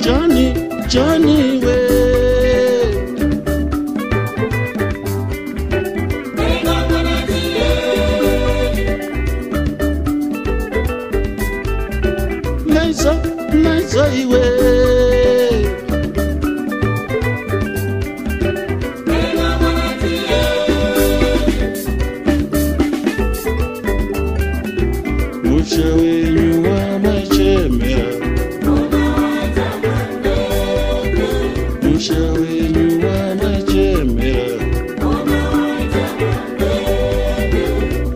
Johnny we Nice iwe Mushawenyu wa machemera Mushawenyu wa machemera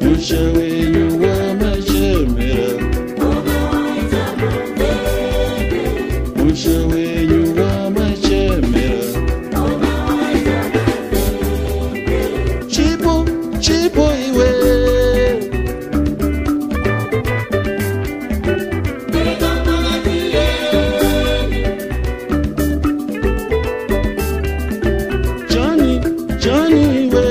Mushawenyu wa machemera Mushawenyu wa machemera Chipo iwe Johnny we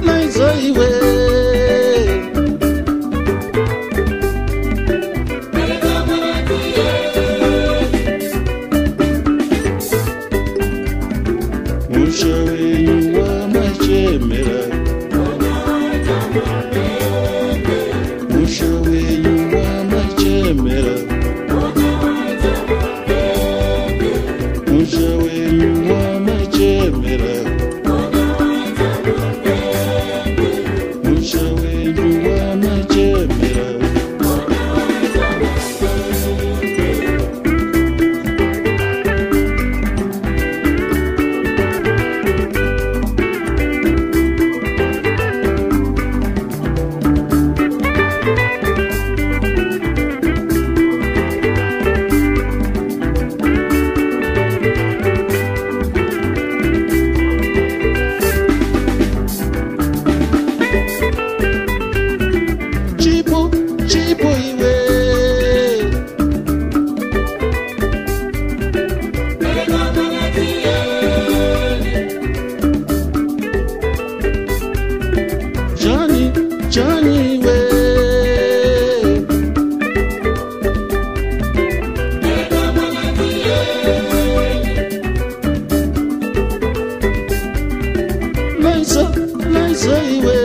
Liza iwe Mushawenyu wa machemera Mushawenyu wa machemera Mushawenyu wa machemera Mushawenyu wa machemera Chipo iwe Johnny we Liza iwe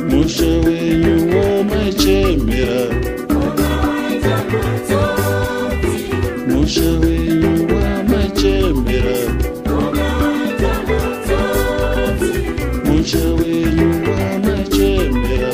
Mushawenyu wa machemera Mushawenyu wa machemera Mushawenyu wa machemera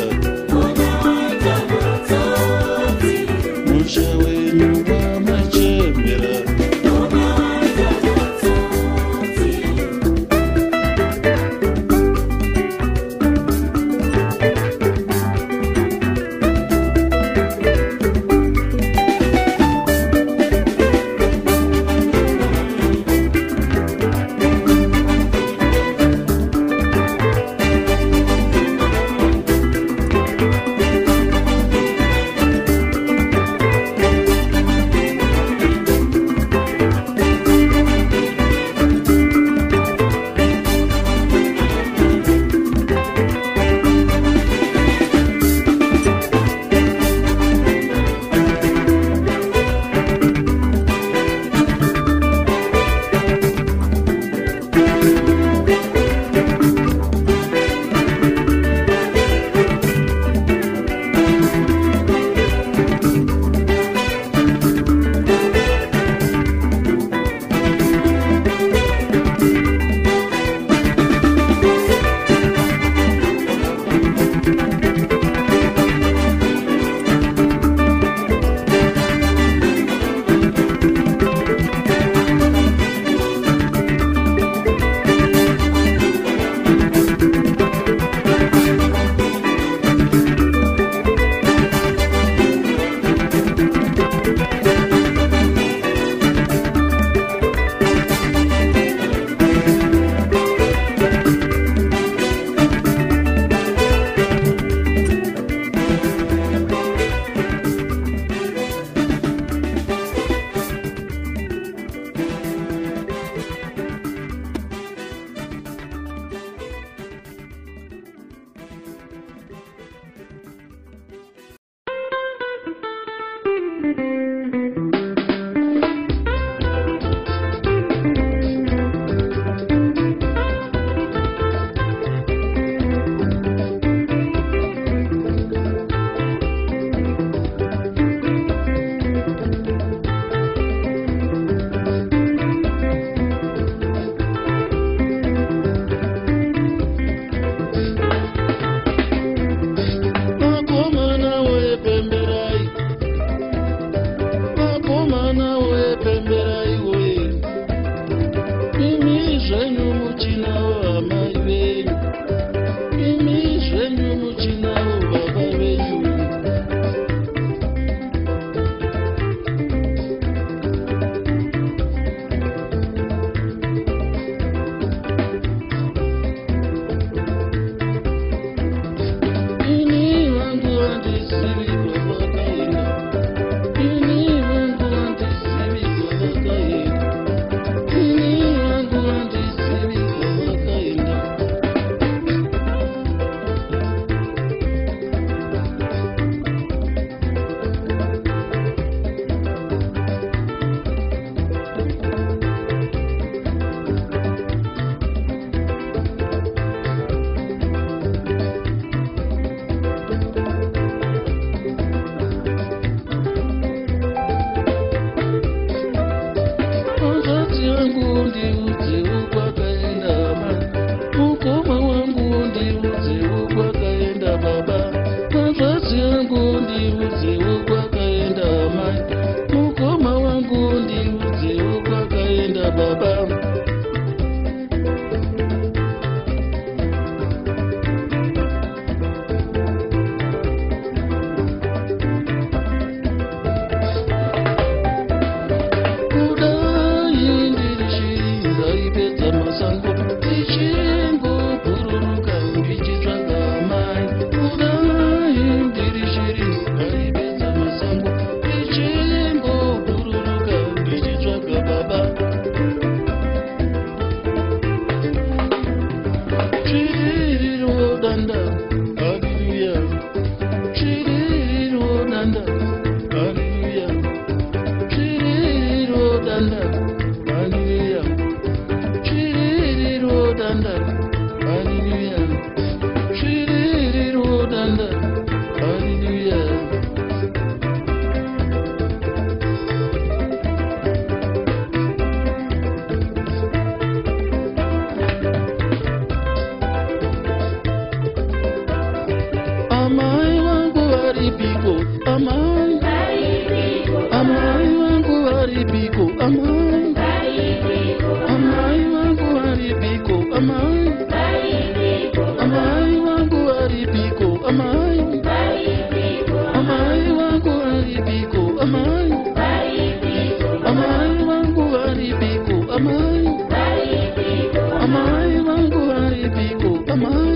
ndiudzewo kwakaenda mai, mukoma wangu ndiudzewo kwakaenda baba. Amai wangu waribiko, amai, amai wangu waribiko, amai, amai wangu waribiko, amai, amai wangu waribiko, amai, amai wangu waribiko, amai, amai wangu waribiko, amai, amai wangu waribiko, amai.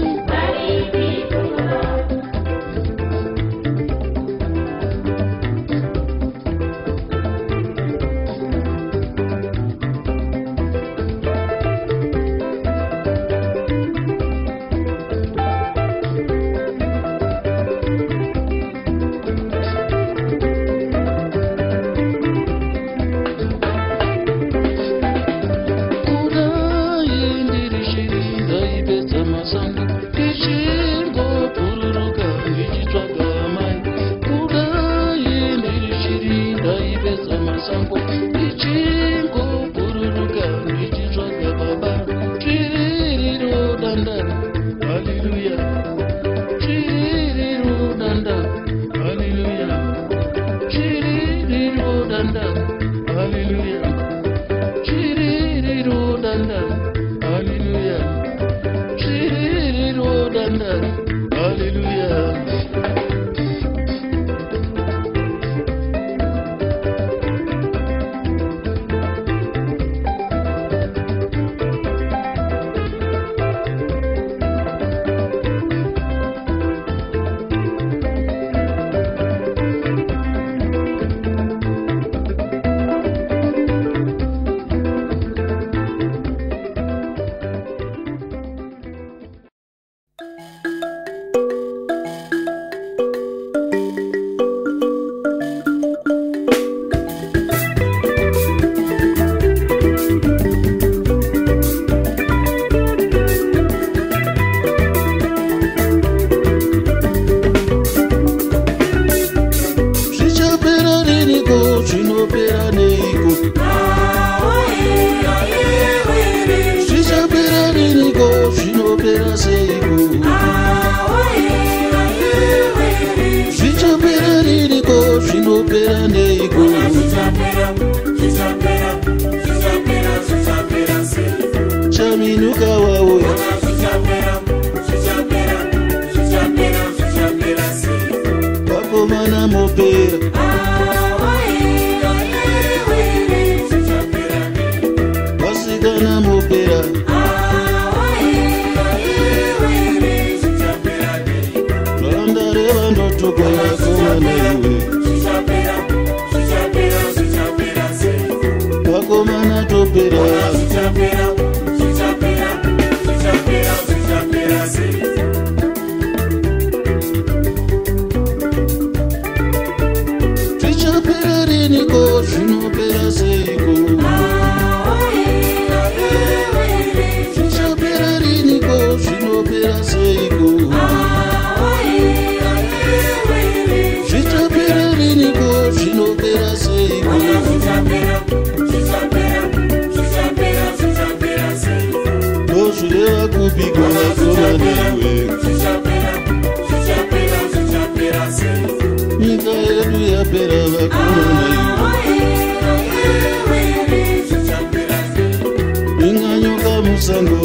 Zvichapera zvichapera vakomana iwe inganyoka musango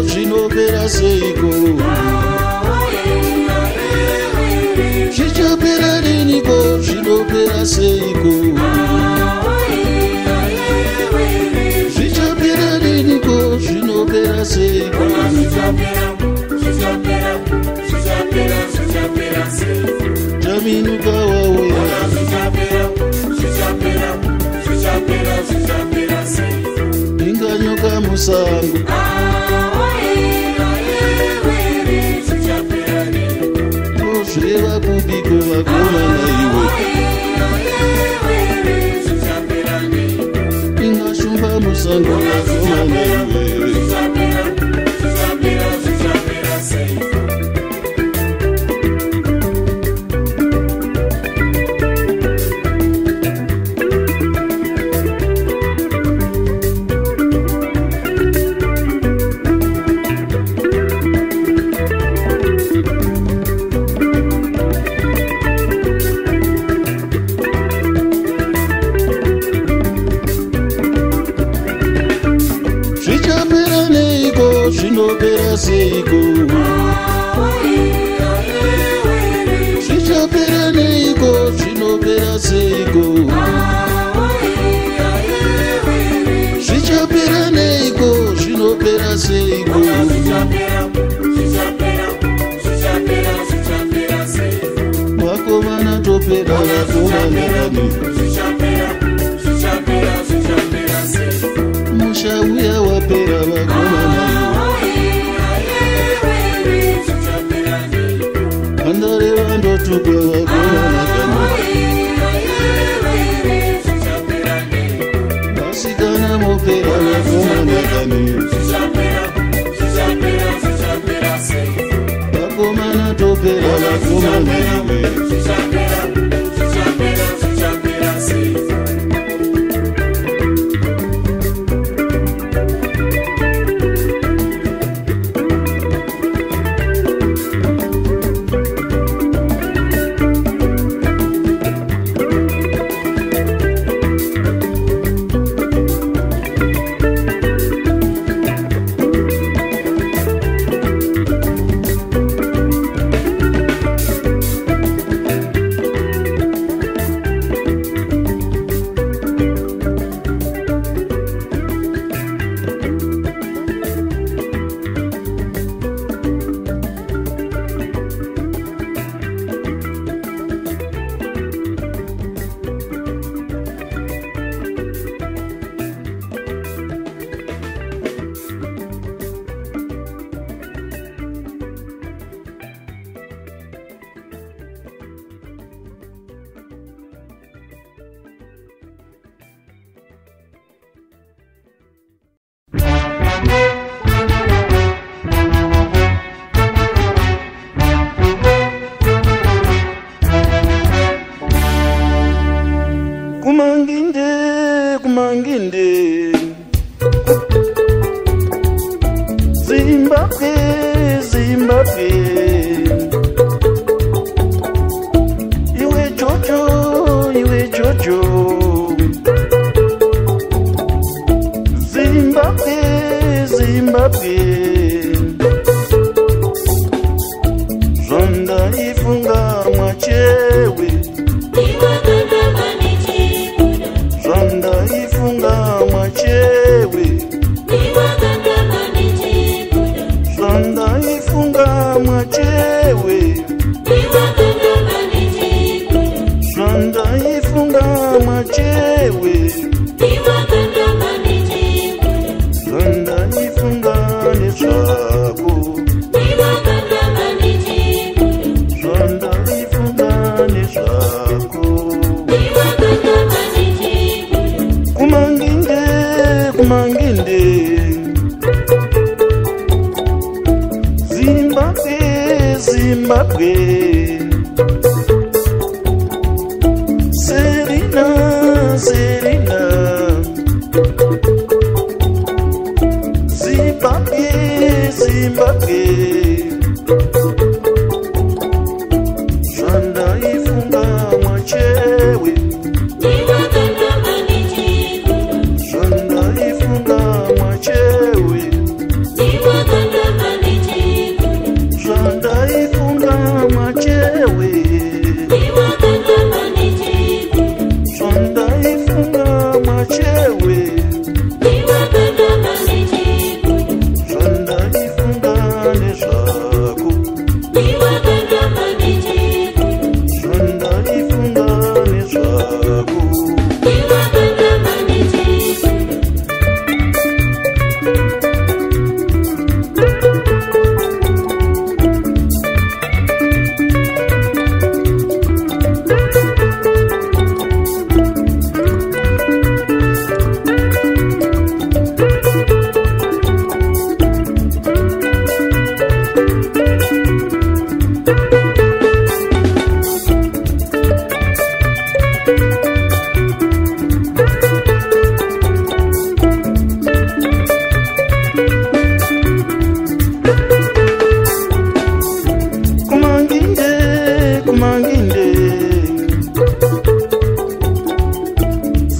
zvinopera seiko zvichapera riniko zvinopera seiko zvichapera riniko zvinopera seiko chaminuka wauya inganyoka musango zvireva kupiko vakomana iwe ingashumba musango vakomana iwe zvinopera seiko zvichapera neiko zvinopera seiko zvichapera neiko zvinopera seiko vakomana topera vakomanani mushauya wapera vakomana andareva ndotukwa vakomana vasikana mopera vakomana vakomana topera vakomana iwe Serena, Serena, Zimbabwe, Zimbabwe, Shanda ifunga mwachewe, Shanda ifunga mwachewe, Shanda ifunga mwachewe, Shanda ifunga mwachewe, Shanda ifunga nezvako, Shanda ifunga nezvako.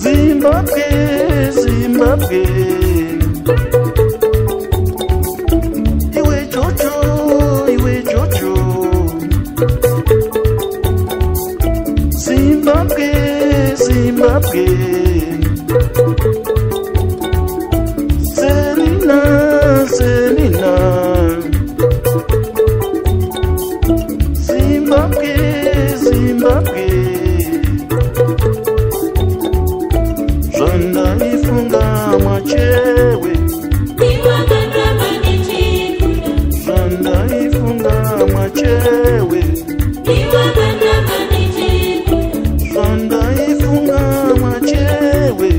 Zimbabwe, Zimbabwe, iwe Jojo, iwe Jojo, Zimbabwe, Zimbabwe, Serena, Serena, Zimbabwe, Zimbabwe, Shanda ifunga mwachewe, Shanda ifunga mwachewe, Shanda ifunga mwachewe,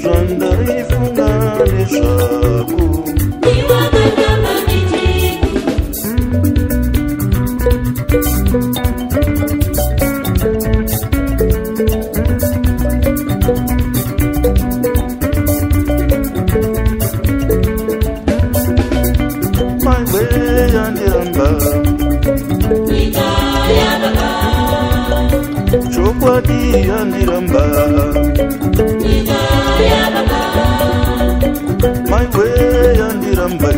Shanda ifunga nezvako. My way yandiramba, chokwadi yandiramba, my way yandiramba,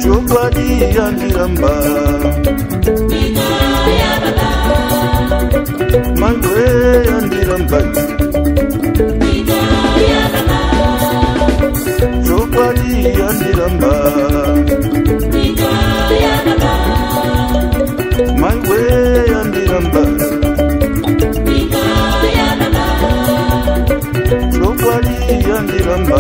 chokwadi yandiramba, my way yandiramba, chokwadi yandiramba, my way yandiramba, chokwadi yandiramba.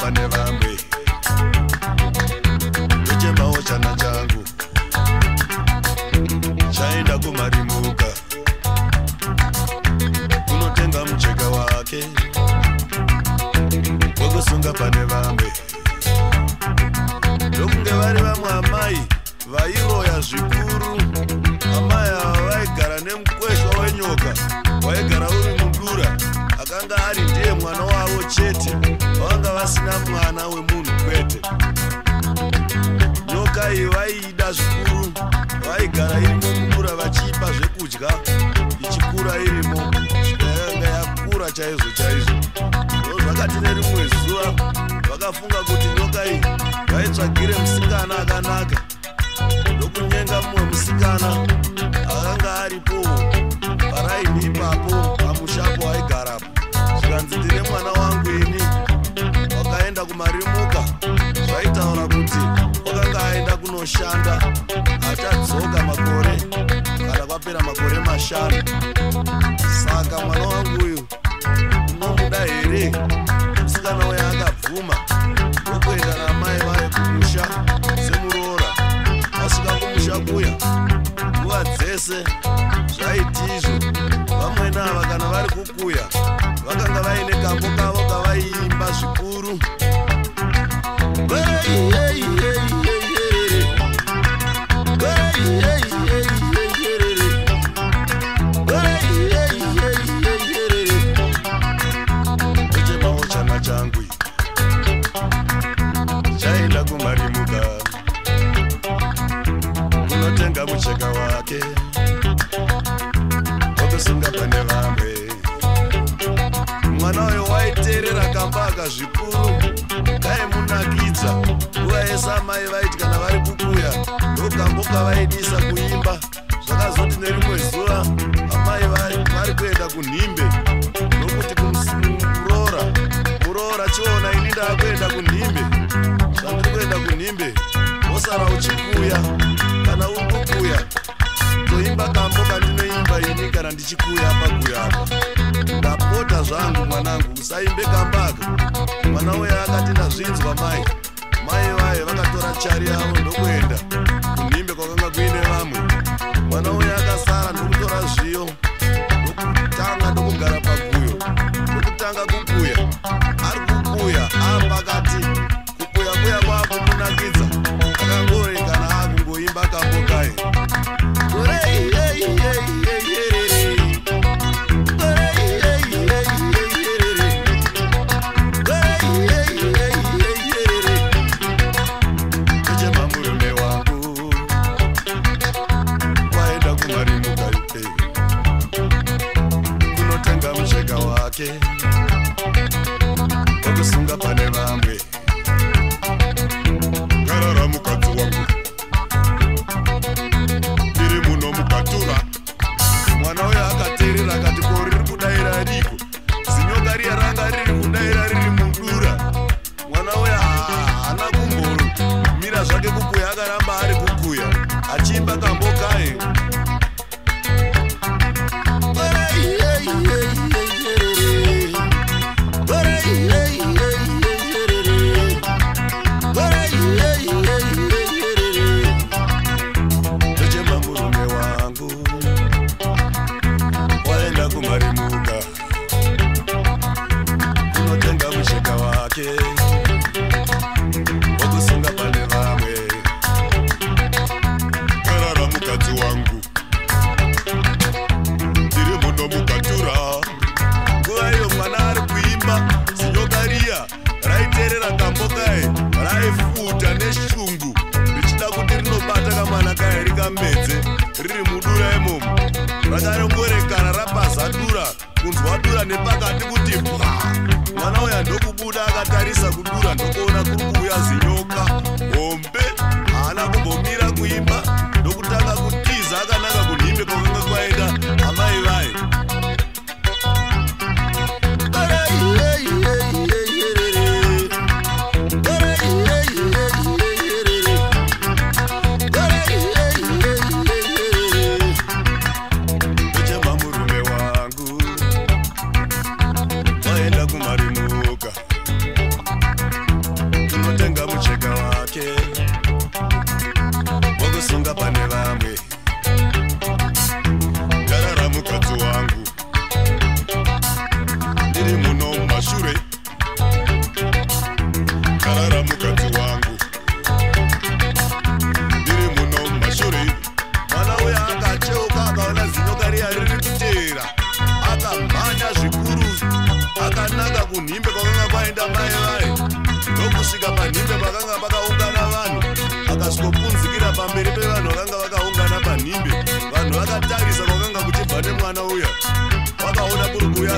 pane vamwe ndochemawo chana changu chaenda kumarimuka kunotenga mucheka wake wekusunga pane vamwe ndokunge vari vamwe amai vairoya zvikuru. Amai ava vaigara nemukweshwa wenyoka waigara uri mudura akanga ari ndiye mwana wavo chete, vanga vasina mwana wemunhu kwete. Nyoka iyi vaiida zvikuru, vaigara irimo mudura vachiipa zvekudya ichikura irimo yanga yakura chaizvo chaizvo. Zvakati nerimwe zuva vakafunga kuti nyoka iyi vaitsvagire musikana akanaka ndokunyenga mumwe musikana akanga aripo paraini ipapo pamushapo waigarapo. Zvikanzi ndine mwana wangu ini wakaenda kumarimuka, zvaitaura kuti wakanga aenda kunoshanda achadzoka makore kana kwapera makore 5. Saka mwana wangu uyu unomuda here? Musikana uyu akabvuma ndokuenda namai vaye kumusha semuroora. Vasvika kumusha kuya nguva dzese zvaiti izvo. Vamwe nava kana vari kukuya vakanga vaine kambo kavo kavaiimba zvikuru. Ndochemawo chana changu chaenda kumarimuka kunotenga mucheka wake wekusunga pane vamwe. Mwana uyo waiteerera kambaka zvikuru kaimunakidza. Nguva yese amai vaiti kana vari kukuya ndokamboka vaidisa kuimba. Zvakazoti nerimwe zuva amai vari kuenda kunhimbe nokuti kuroora chiona ini ndaakuenda kunhimbe. Zvandiri kuenda kunhimbe wosara uchikuya. Kana uri kukuya toimba kambo kandinoimba ini kana ndichikuya pakuya apa. Ndapota zvangu mwanangu usaimbe kambaka. Mwana uya akati ndazvinzwa mai. Mai vaye vakatora chari yavo ndokuenda kunhimbe kwakanga kuine vamwe. Mwana uya akasara ndokutora zviyo ndokutanga ndokugara paguyo ndokutanga kukuya. Ari kukuya apakati kukuya kuya kwakumunakidza akangorekana akungoimba kambo kaye. Wekusunga pane vamwe. Garara mukadzi wangu tiri muno mukatura. Mwana uyo akateerera akati ko riri kudaira riko zinyoka riya ranga riri kudaira riri mudura. Mwana uyo haana kumbomira zvake kukuya, akaramba ari kukuya achiimba kambo kaye. Wekusunga pane vamwe. Garara mukadzi wangu tiri muno mukatura. Nguva iyo mwana ari kuimba zinyoka riya raiteerera kambo kaye raifuta neshungu richida kuti rinobata kamwana kaye rikamedze riri mudura imomo. Rakarongorekana rapaza dura kunzwa dura nepakati kuti bwa. Mwana uya ndokubuda akatarisa kudura ndokuona kuri kuuya zinyoka hombe. Haana kumbomira kuimba ndokutanga kutiza akananga kunhimbe kwakanga kwaenda amai vaye. Ndochema murume wangu waenda kumarimuka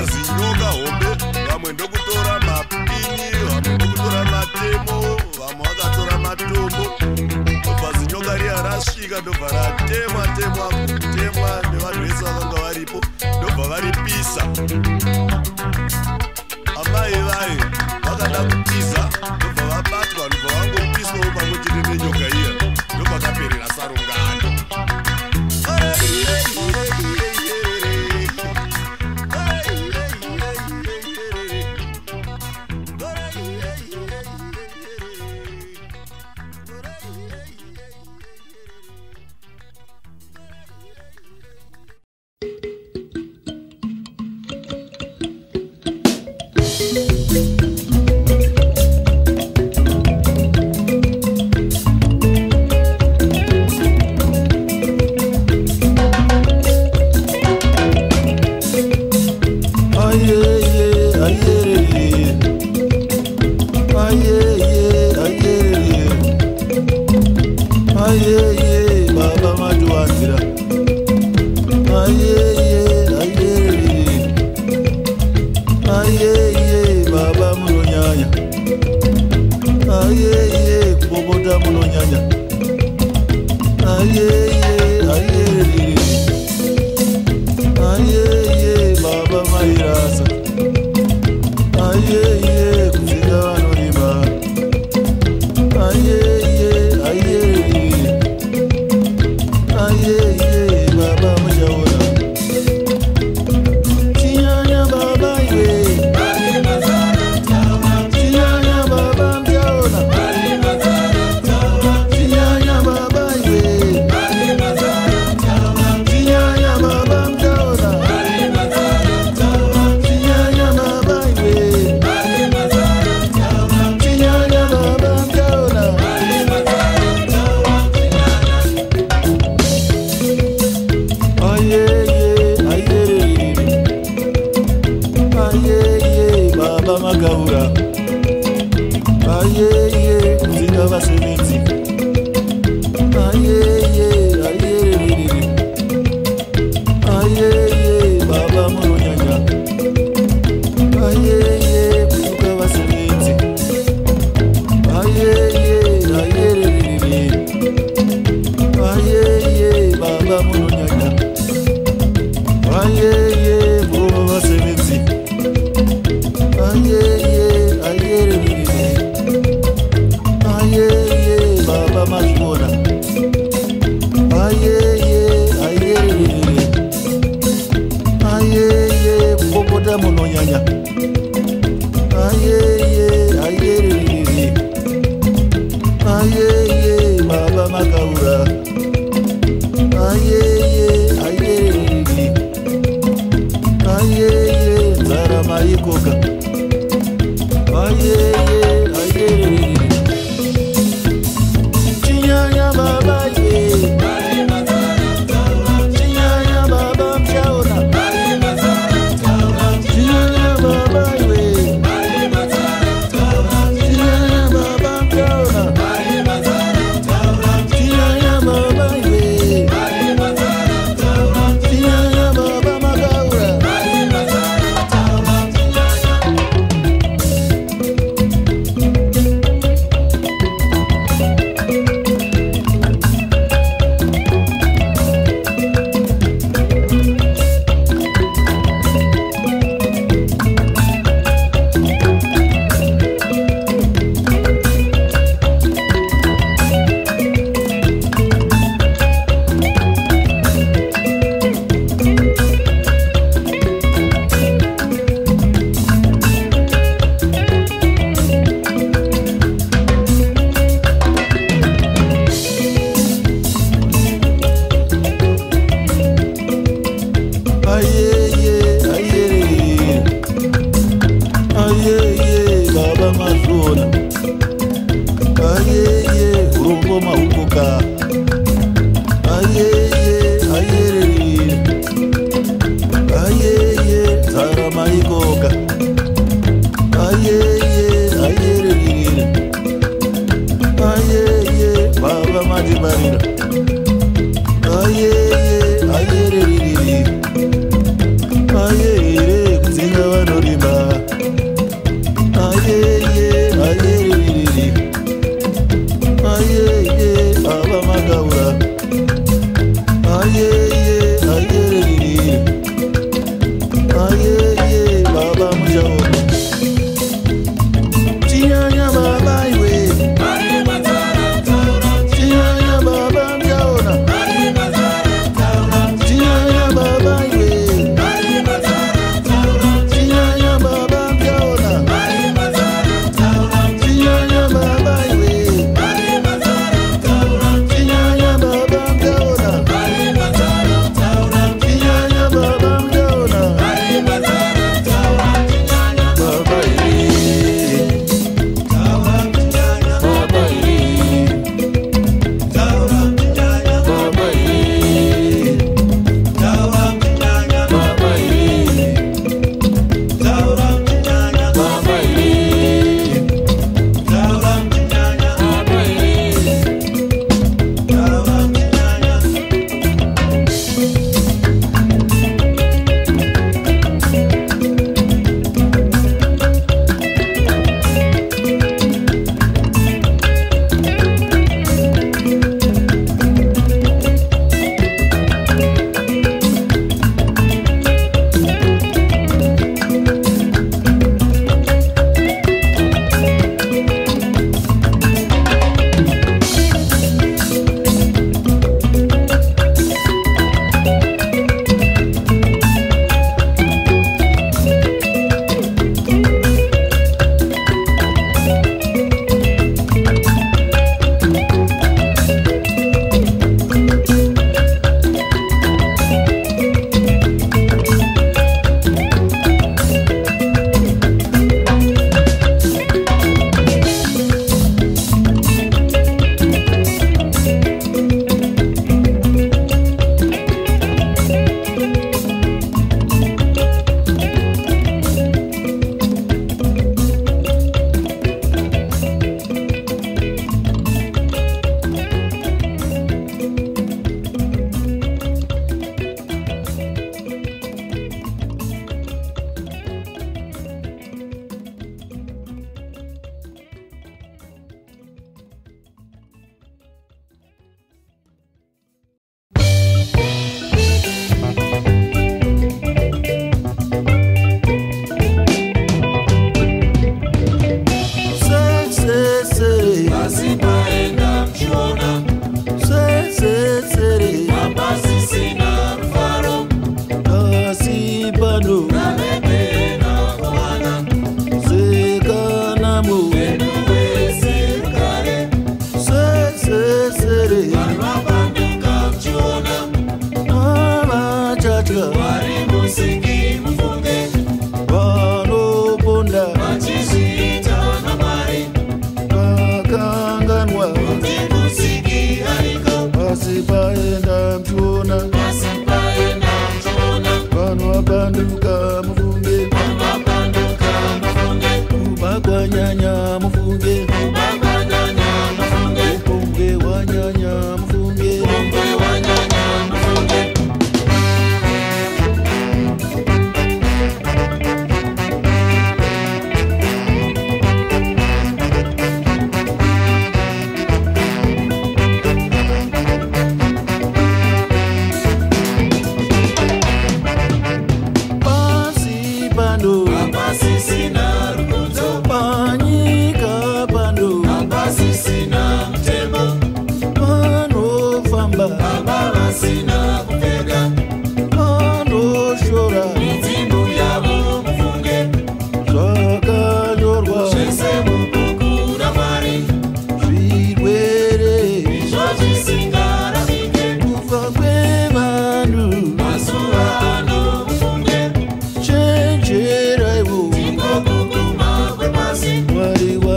zinyoka hombe, vamwe ndokutora mapini, vamwe ndokutora matemo, vamwe vakatora matombo. Ndobva zinyoka riya rasvika ndobva ratemwa nevanhu vese vakanga varipo, ndobva varipisa. Amai vaye vakada kupisa, ndobva vabatwa, ndobva vangopiswawo pamwe chete nenyoka iya, ndobva kaperera sarungano.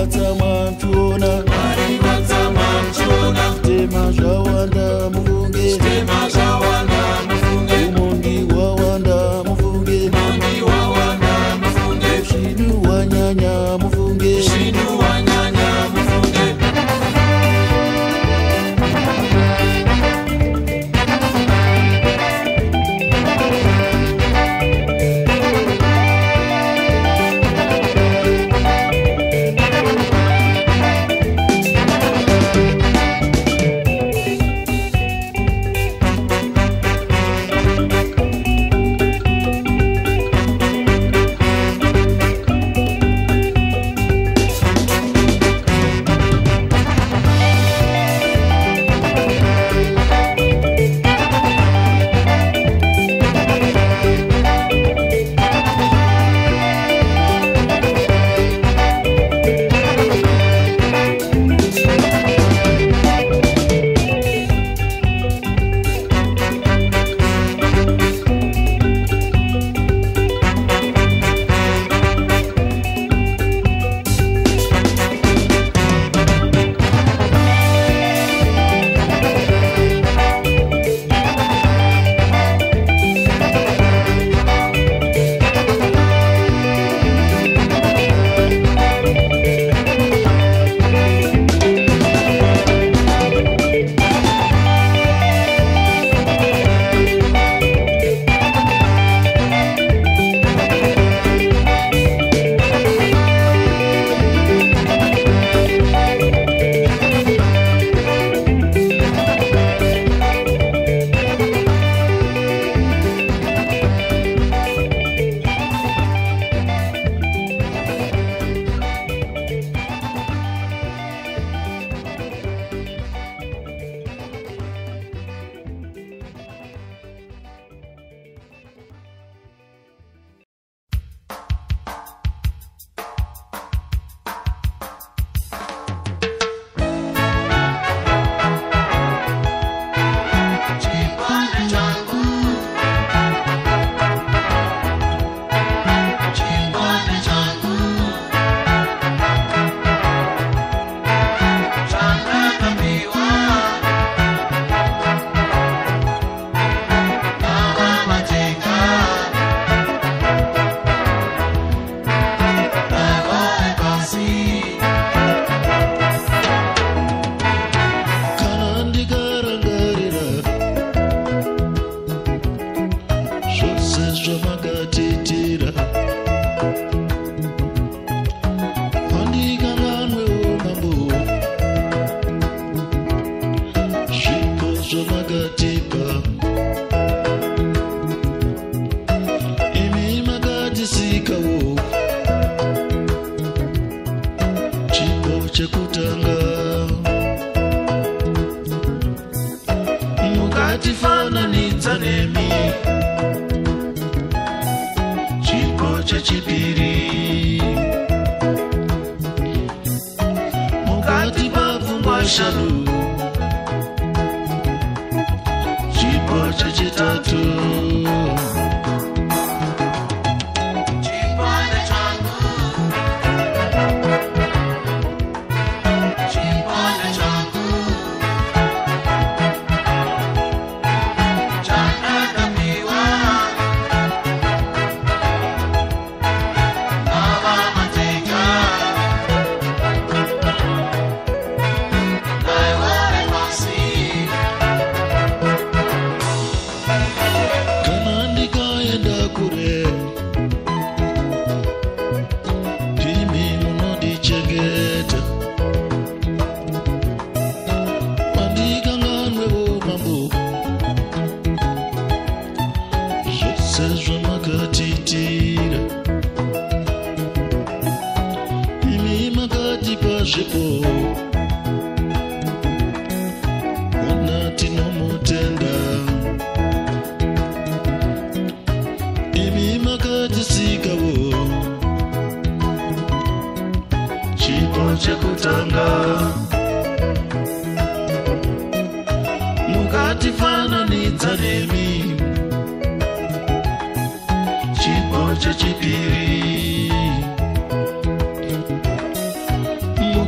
watsamamchona tema zvawanda mufunge umongi wawanda mufunge ushinu wanyanya mufunge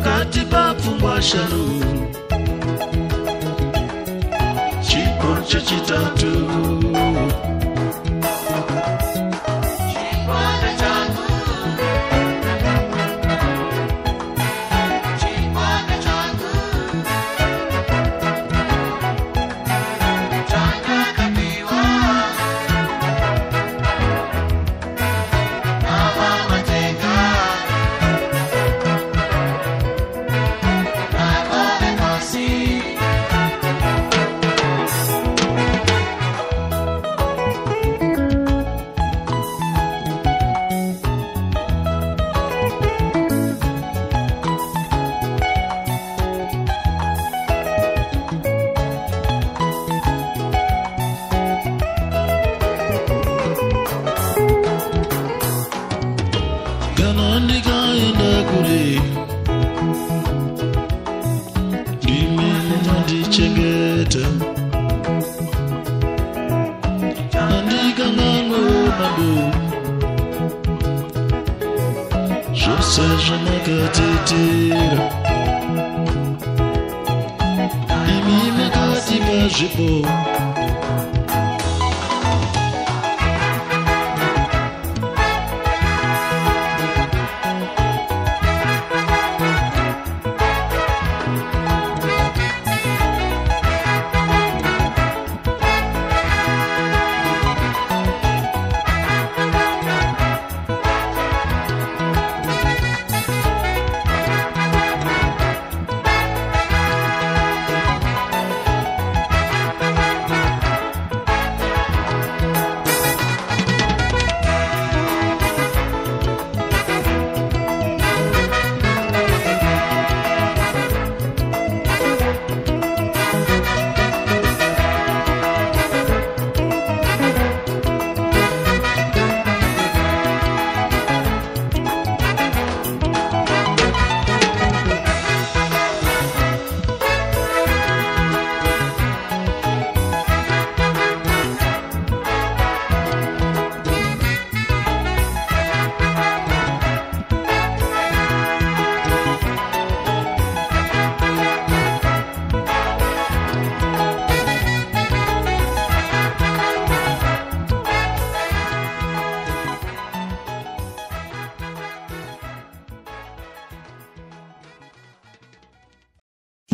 pakati papfungwa shanu chipo chechitatu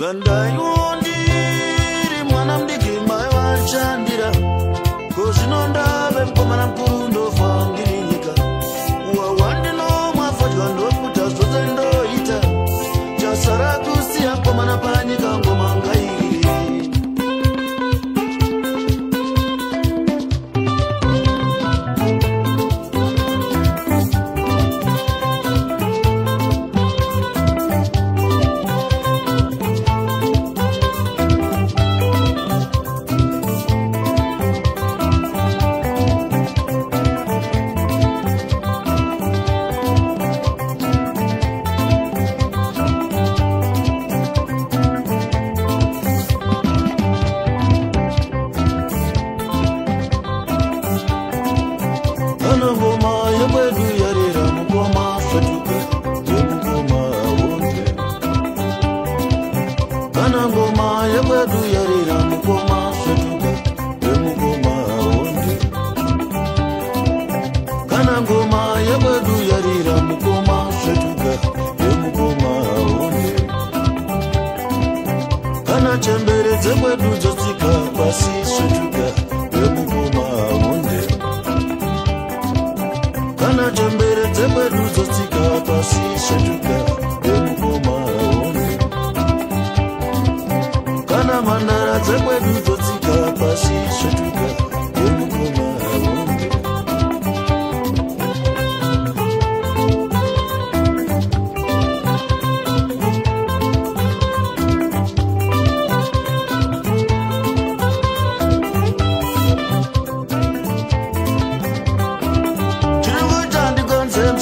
Vandaiwondiri mwana mdiki mai vachandira kozvinondave mukomana mukuru ndofa ndiri nyika wawandinomwafodya ndofuta zvose ndoita chasara kusiya mukomana panyika ngoma ngairi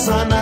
Sana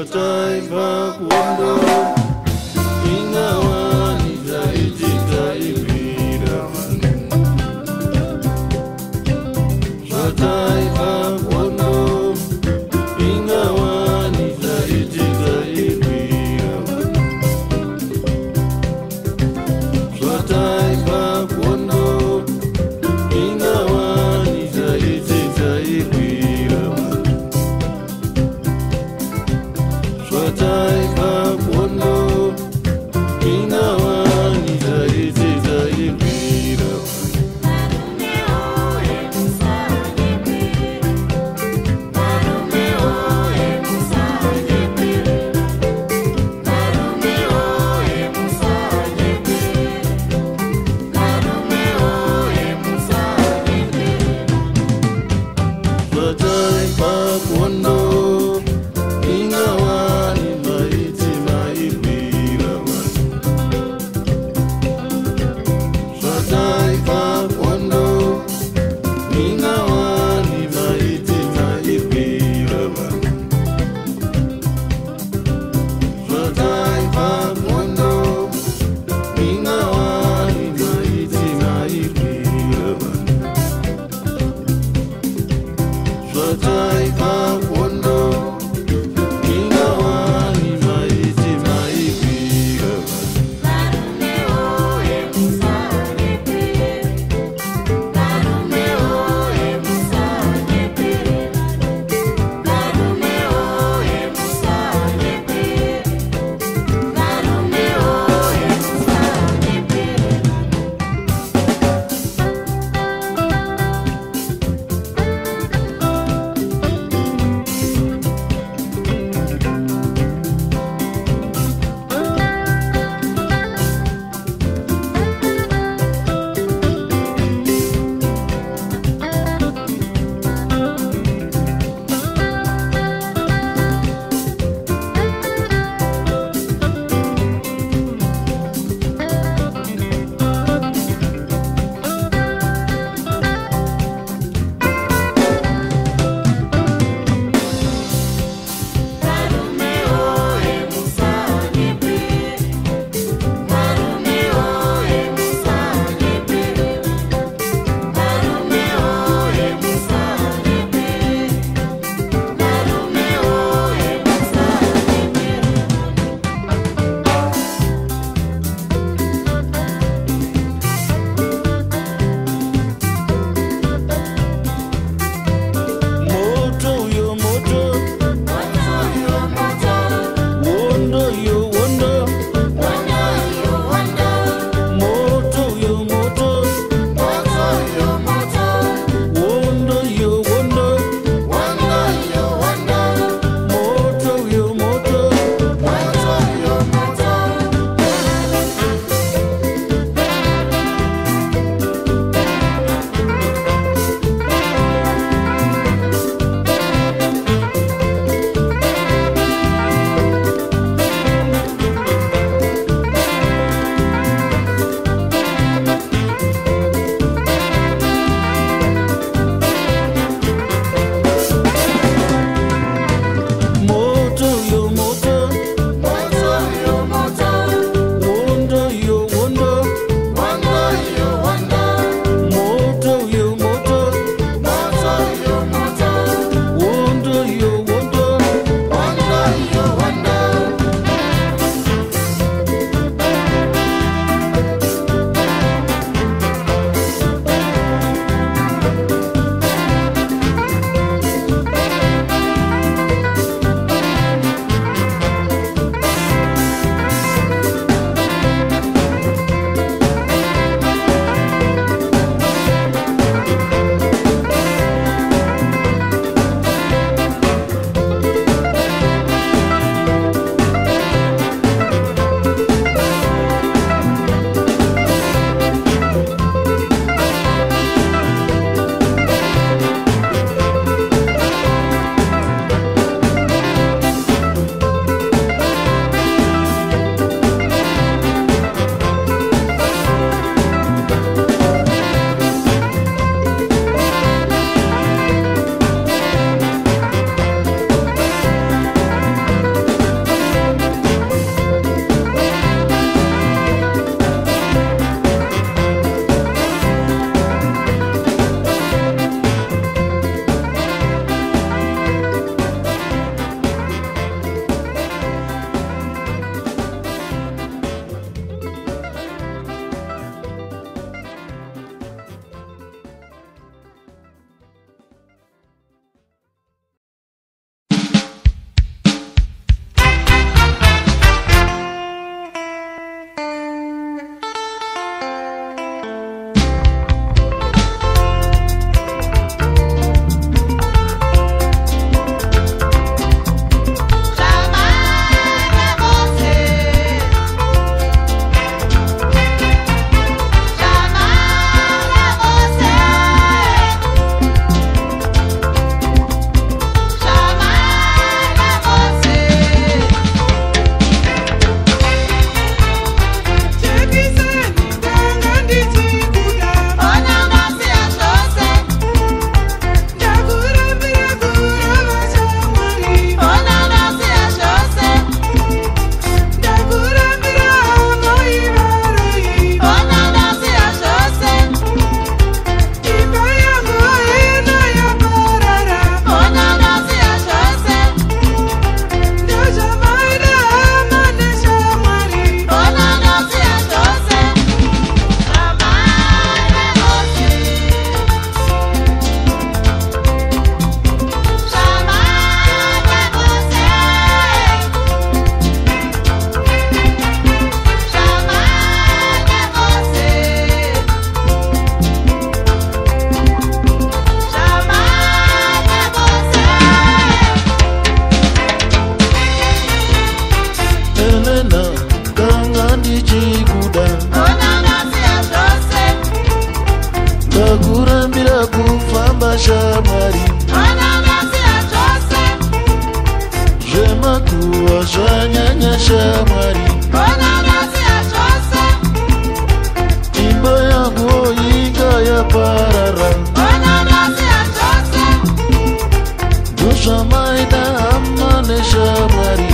Swataiva kuondo ingawa nitaibira. Swataiva kuondo ingawa nitaibira. Swataiva kuondo ingawa nitaibira. Swataiva kuondo ingawa nitaibira. Swataiva kuondo ingawa nitaibira. Swataiva kuondo ingawa nitaibira. Swataiva kuondo ingawa nitaibira. Swataiva kuondo ingawa nitaibira. washanyanya shamwari imba yangu inga ya parara Dushamaida amane shamwari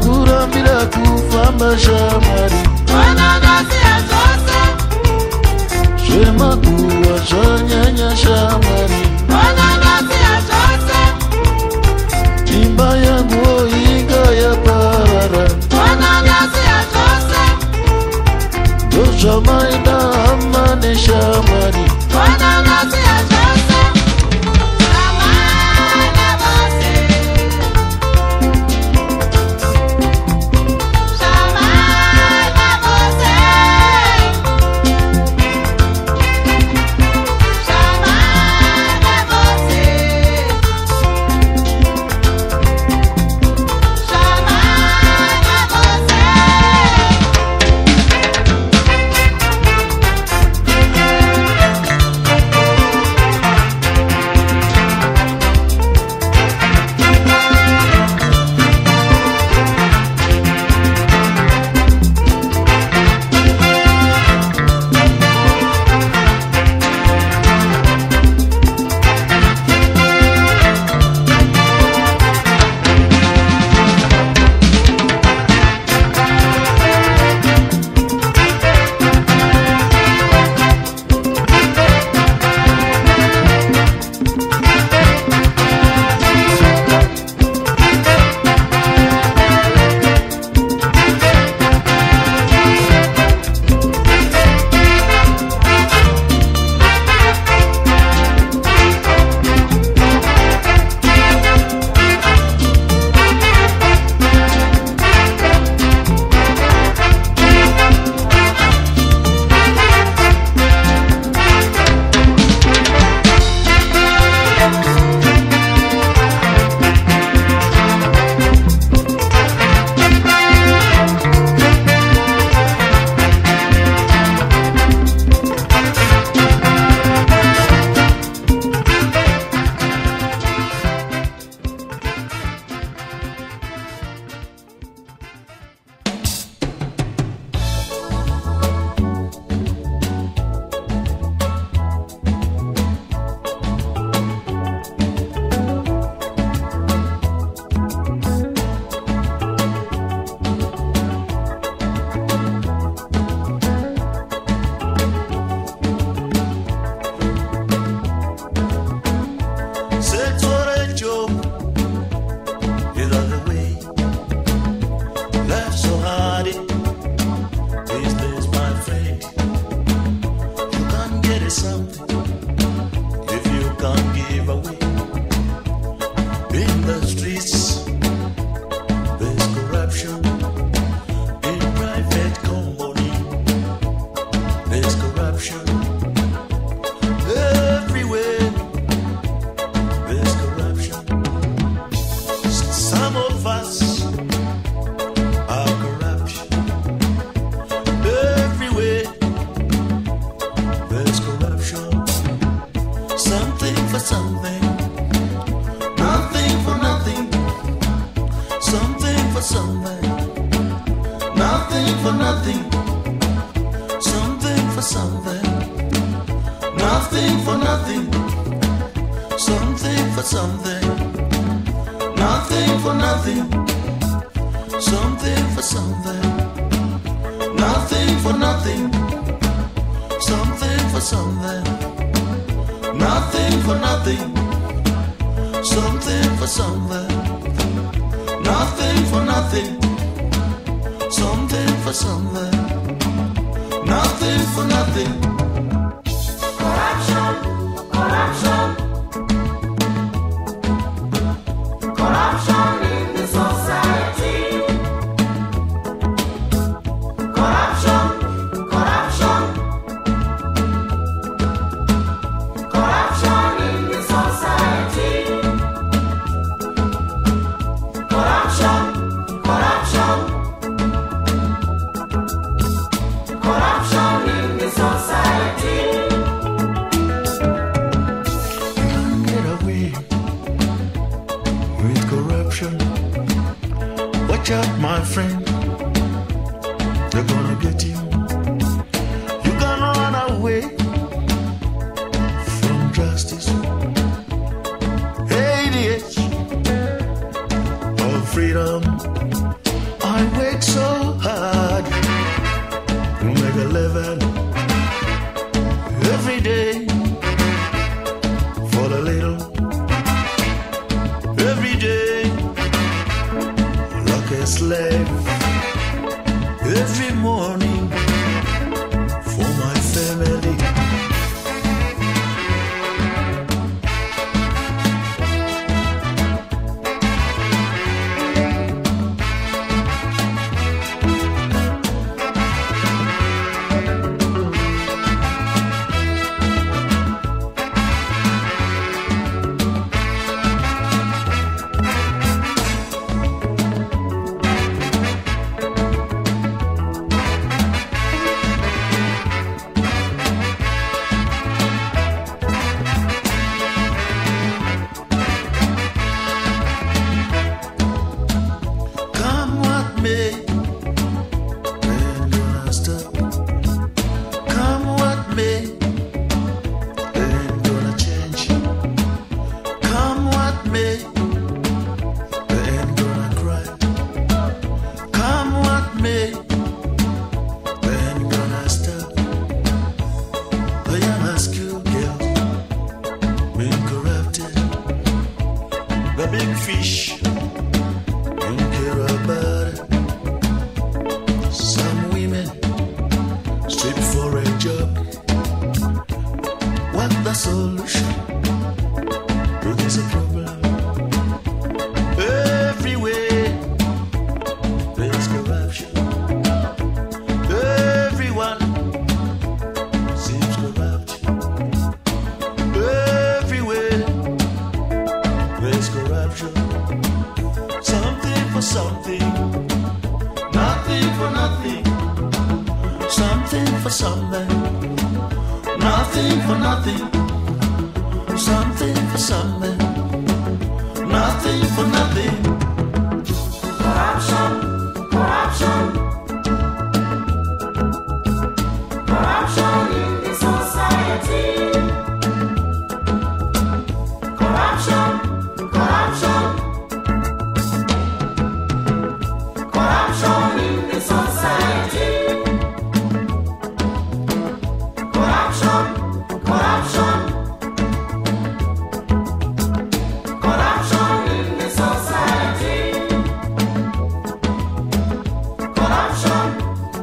Kurambira kufamba shamwari Shema kuwa shanyanya shamwari imba yangu inga ya parara Dushamaida amane shamwari something. Nothing for nothing. Something for something. Nothing for nothing. Something for something. Nothing for nothing. Something for something. Nothing for nothing. Something for something. Nothing for nothing. Something for something. Nothing for nothing. Something for something. Nothing for nothing. Corruption, corruption. Corruption in the society. Corruption, corruption. Corruption in the society. Corruption, corruption. Corruption in the society. Can't get away with corruption. Watch out, my friend. They're gonna get you. You gonna run away from justice. ADH of freedom. I work so hard to make a living every day for the little. Every day like a slave. Every morning for my family. Come what may, ain't gonna stop. Come what may, ain't gonna change. Come what may, ain't gonna cry. Come what may, ain't gonna stop. I am a schoolgirl, being corrupted. The big fish don't care about it. Some women strip for a job. What the solution to this problem? Everywhere there's corruption. Everyone seems corrupt. Everywhere there's corruption. Something for something. Nothing for nothing. Something for something. Nothing for nothing. Something for something. Nothing for nothing. Corruption, corruption. Corruption in the society. Corruption, corruption. Corruption in the society. Corruption, corruption. Corruption in the society. Corruption,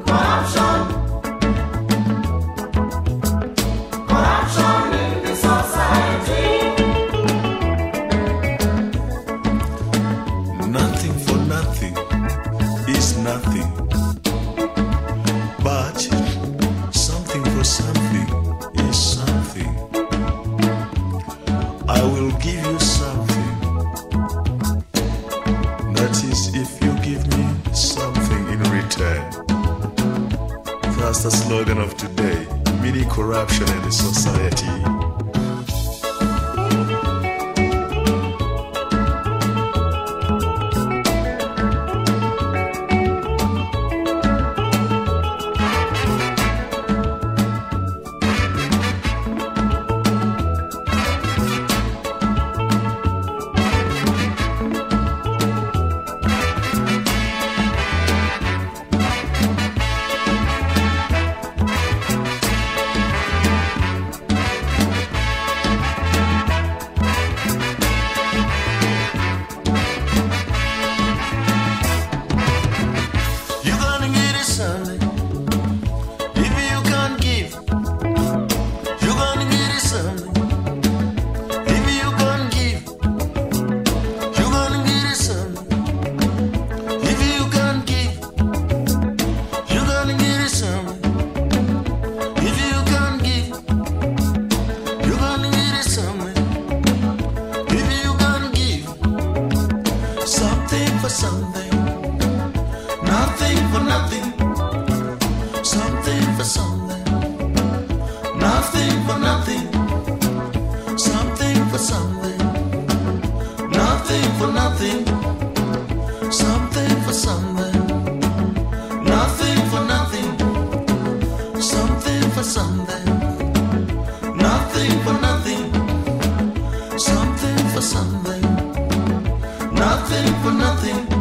corruption. Corruption in the society. Nothing for nothing is nothing. But something for something is something. I will give you something. That is, if you give me something in return. That's the slogan of today. Mini corruption in the society. for something, nothing for nothing, something for something, nothing for nothing, something for something, nothing for nothing, something for something, nothing for nothing, something for something, nothing for nothing, something for something, nothing for nothing.